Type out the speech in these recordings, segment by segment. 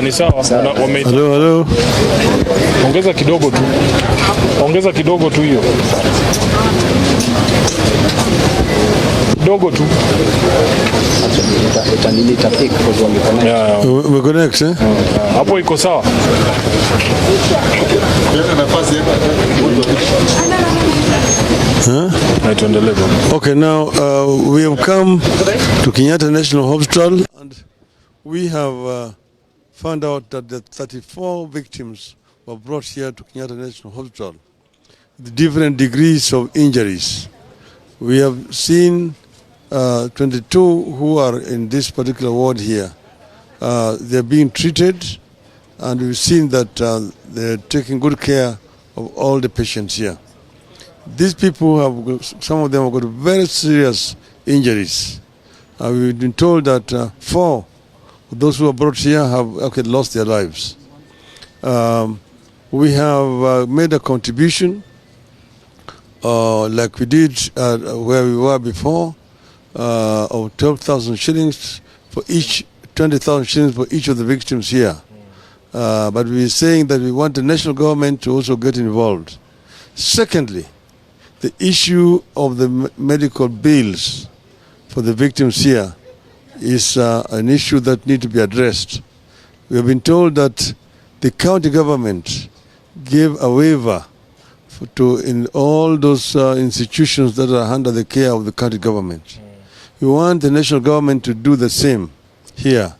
Ni sawa. Hello. Ongeza kidogo tu hiyo. Kidogo tu. We're next, eh? Hapo iko sawa. Okay, now we have come to Kenyatta National Hospital and we have found out that the 34 victims were brought here to Kenyatta National Hospital with different degrees of injuries. We have seen 22 who are in this particular ward here. They're being treated, and we've seen that they're taking good care of all the patients here. These people some of them have got very serious injuries. We've been told that 4 of those who are brought here have lost their lives. We have made a contribution like we did where we were before, of 12,000 shillings for each, 20,000 shillings for each of the victims here. But we're saying that we want the national government to also get involved. Secondly, the issue of the medical bills for the victims here is an issue that needs to be addressed. We have been told that the county government gave a waiver in all those institutions that are under the care of the county government. We want the national government to do the same here,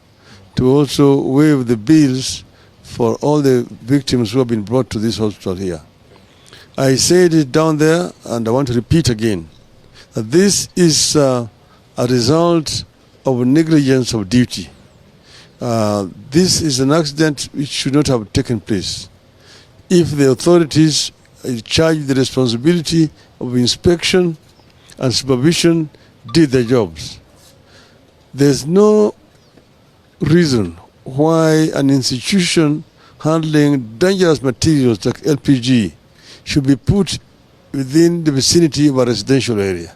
to also waive the bills for all the victims who have been brought to this hospital here. I said it down there, and I want to repeat again, that this is a result of negligence of duty. This is an accident which should not have taken place. If the authorities charged the responsibility of inspection and supervision did their jobs, there's no reason why an institution handling dangerous materials like LPG should be put within the vicinity of a residential area.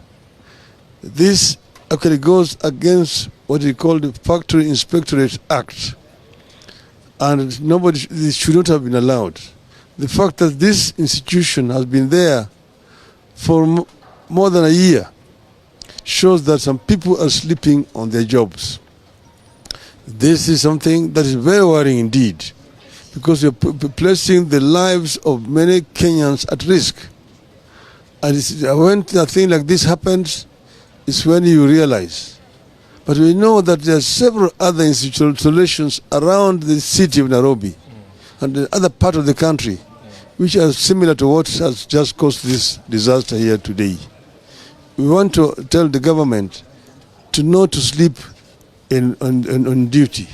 This actually goes against what we call the Factory Inspectorate Act, and this should not have been allowed. The fact that this institution has been there for more than a year shows that some people are sleeping on their jobs. This is something that is very worrying indeed, because you're placing the lives of many Kenyans at risk. And when a thing like this happens, it's when you realize. But we know that there are several other installations around the city of Nairobi and the other part of the country which are similar to what has just caused this disaster here today. We want to tell the government to not to sleep on duty.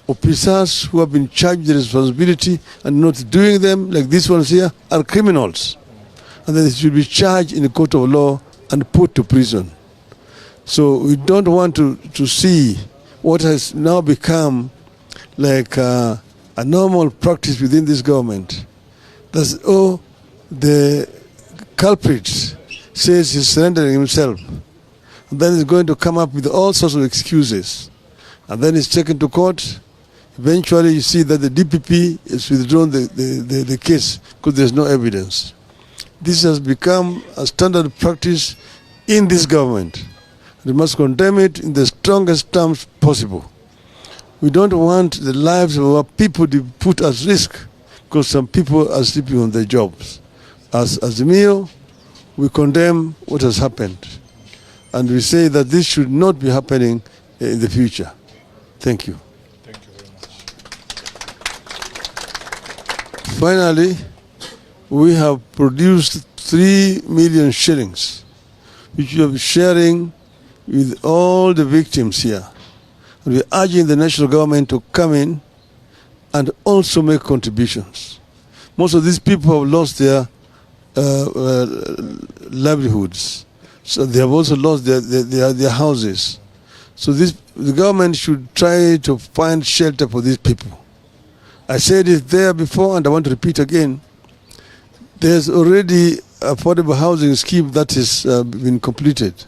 Officers who have been charged the responsibility and not doing them, like these ones here, are criminals. And they should be charged in the court of law and put to prison. So we don't want to see what has now become like a normal practice within this government. That's, the culprit says he's surrendering himself. And then he's going to come up with all sorts of excuses. And then he's taken to court. Eventually you see that the DPP has withdrawn the case because there's no evidence. This has become a standard practice in this government. We must condemn it in the strongest terms possible. We don't want the lives of our people to be put at risk because some people are sleeping on their jobs. As AJAABU, we condemn what has happened. And we say that this should not be happening in the future. Thank you. Thank you very much. Finally, we have produced 3 million shillings, which we are sharing with all the victims here. And we are urging the national government to come in and also make contributions. Most of these people have lost their livelihoods. So they have also lost their houses. So the government should try to find shelter for these people. I said it there before and I want to repeat again. There's already affordable housing scheme that has been completed.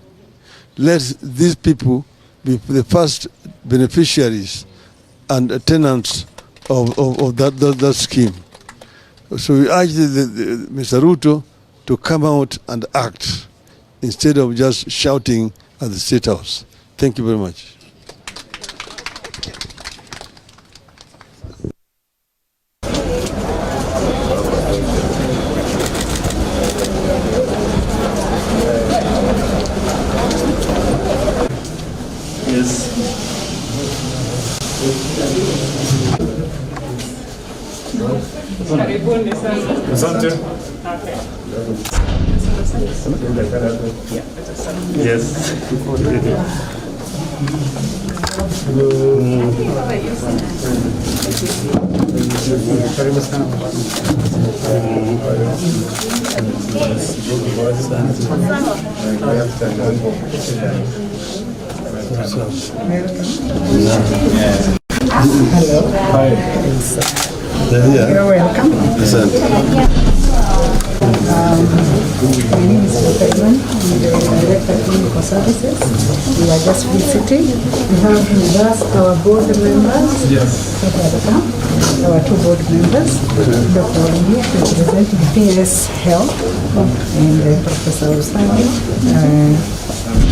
Let these people be the first beneficiaries and tenants of that scheme. So we urge Mr. Ruto to come out and act instead of just shouting at the State House. Thank you very much. Yes. Asante. Yes. Karibu sana. Hello. Hi. You're welcome. My name is Dr. Ivan. I'm the Director of Clinical Services. We are just visiting. We have with us our board members. Yes. Our two board members. Dr. Odinga, representing PS Health, and Professor Usani.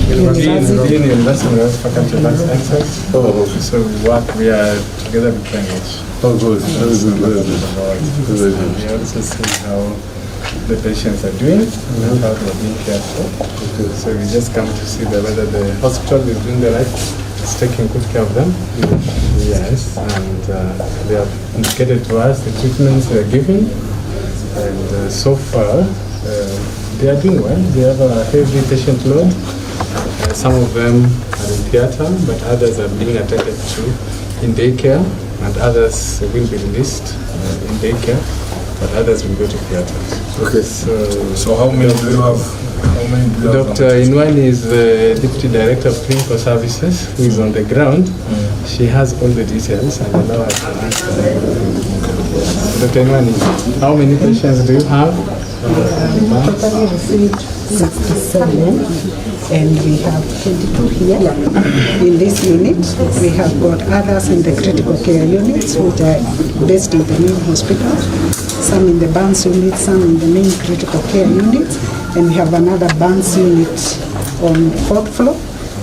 Being in University of Faculty of Life Sciences. So we are together with language. Oh, good. Very good. We also see how the patients are doing and how they're being cared for. So we just come to see whether the hospital is doing the right, is taking good care of them. Yes, and they have indicated to us the treatments they are giving, and so far they are doing well. They have a heavy patient load. Some of them are in theatre, but others are being attended to in daycare, and others will be released in daycare, but others will go to theatre. Okay. So how many do you have? Dr. Inwani is the Deputy Director of Clinical Services, who is on the ground. She has all the details and allow us to Dr. Inwani, how many patients do you have? Totally received 67, and we have 22 here. In this unit, we have got others in the critical care units, which are based in the main hospital, some in the burns unit, some in the main critical care unit, and we have another burns unit on the 4th floor.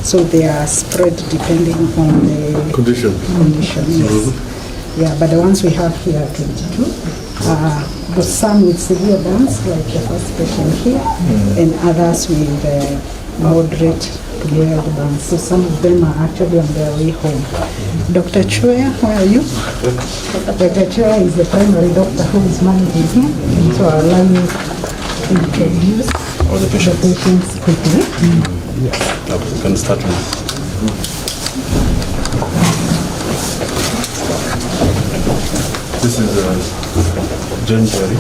So they are spread depending on the condition. Yes. Yeah, but the ones we have here are 22. But some with severe burns, like the first patient here, and others with moderate to mild burns. So some of them are actually on their way home. Dr. Chua, where are you? Dr. Chua is the primary doctor who is managing here. So I'll allow you to introduce all the patients quickly. Yes, we can start with. This is Jane Jerry.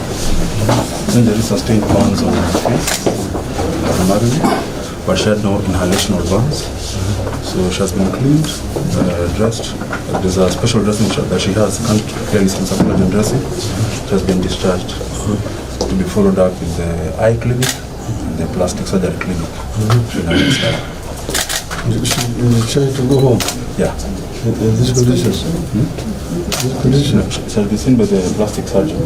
Jane Jerry sustained burns on her face primarily, but she had no inhalational burns. So she has been cleaned, dressed. There's a special dressing that she has, can't clearly see some collagen dressing. She has been discharged to be followed up with the eye clinic and the plastic surgery clinic. She's trying to go home. Yeah. In this condition. This condition. She has been seen by the plastic surgeon.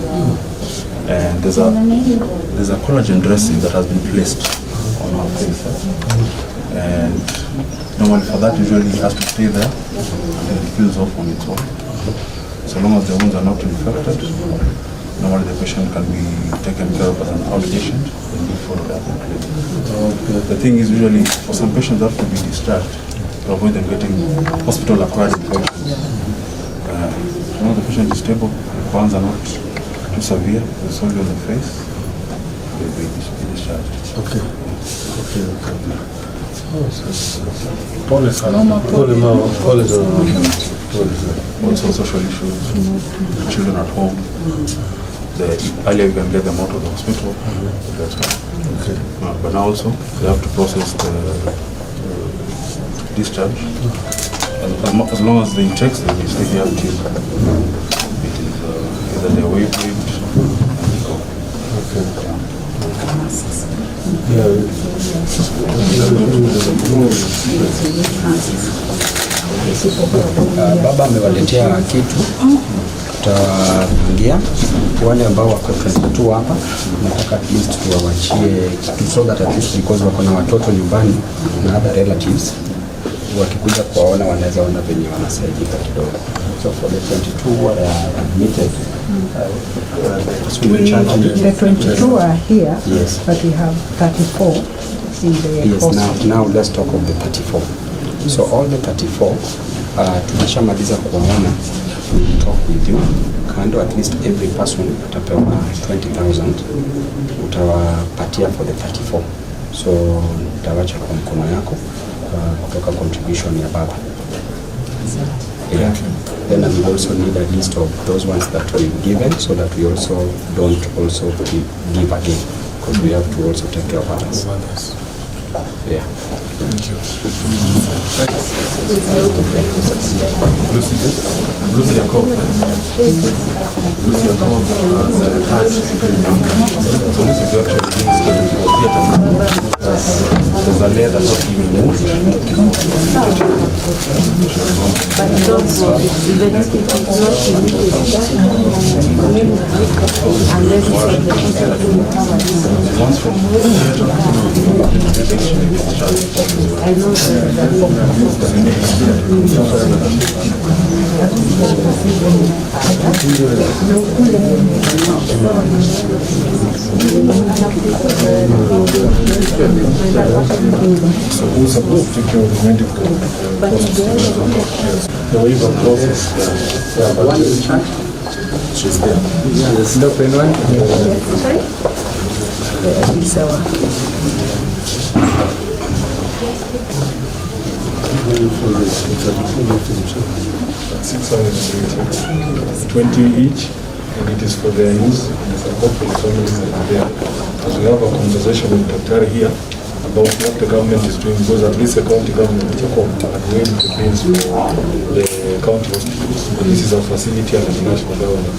And there's a collagen dressing that has been placed on her face. And normally for that usually it has to stay there until it peels off on its own. So long as the wounds are not infected, normally the patient can be taken care of as an outpatient and be followed up in clinic. The thing is usually for some patients that have to be discharged to avoid them getting hospital-acquired infections. When the patient is stable, the burns are not too severe, it's only on the face, they'll be discharged. Okay. Also social issues, children at home. The earlier you can get them out of the hospital, that's fine. Okay. But now also they have to process the discharge. And as long as they checks, they will stay here until it is either they're waived and go. Okay. Baba amewaletea kitu, tutapangia wale ambao wako 22 hapa, nataka at least tuwawachie kitu, so that at least because wako na watoto nyumbani na other relatives, wakikuja kuwaona wanaweza ona venye wanasaidika kidogo. So for the 22 who are admitted, the 22 are here, yes, but we have 34 in the yes. Now let's talk of the 34. So all the 34, tukishamaliza kuwaona, we will talk with you. Kando at least every person utapewa 20,000 utawapatia for the 34. So utawacha kwa mkono yako kutoka contribution ya baba. Yeah. Then we also need a list of those ones that we've given, so that we also don't also give again, because we have to also take care of others. Yeah. Thank you. There's a layer that's not even moved. But also, even if it's not immediate, unless I know So who's supposed to take care of the medical process? The waiver process. Yeah, but one in charge. She's there. Yes. No, anyone? sorry? It's our 20 each, and it is for their use and the support for the families that are there. As we have a conversation with Dr. here about what the government is doing, because at least the county government had waived the bills for the county hospitals. But this is a facility under the national government.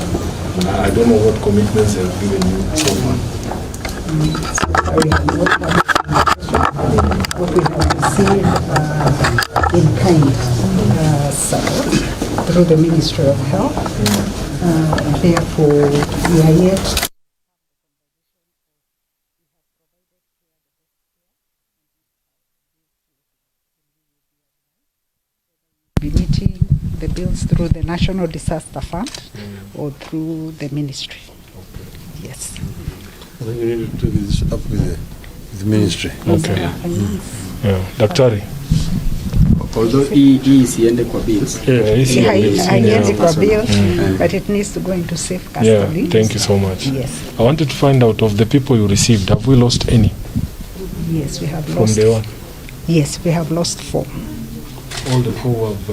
I don't know what commitments they have given you so far. What we have received in kind support through the Ministry of Health. Therefore, we are yet be meeting the bills through the National Disaster Fund or through the ministry. Yes. You need to take this up with the ministry. Okay. Yeah. Daktari. Although hii isiende kwa bills. Haiendi kwa bills, but it needs to go into safe custody. Yeah, thank you so much. Yes. I wanted to find out of the people you received, have we lost any? Yes, we have From lost. day one? Yes, we have lost 4. All the 4 have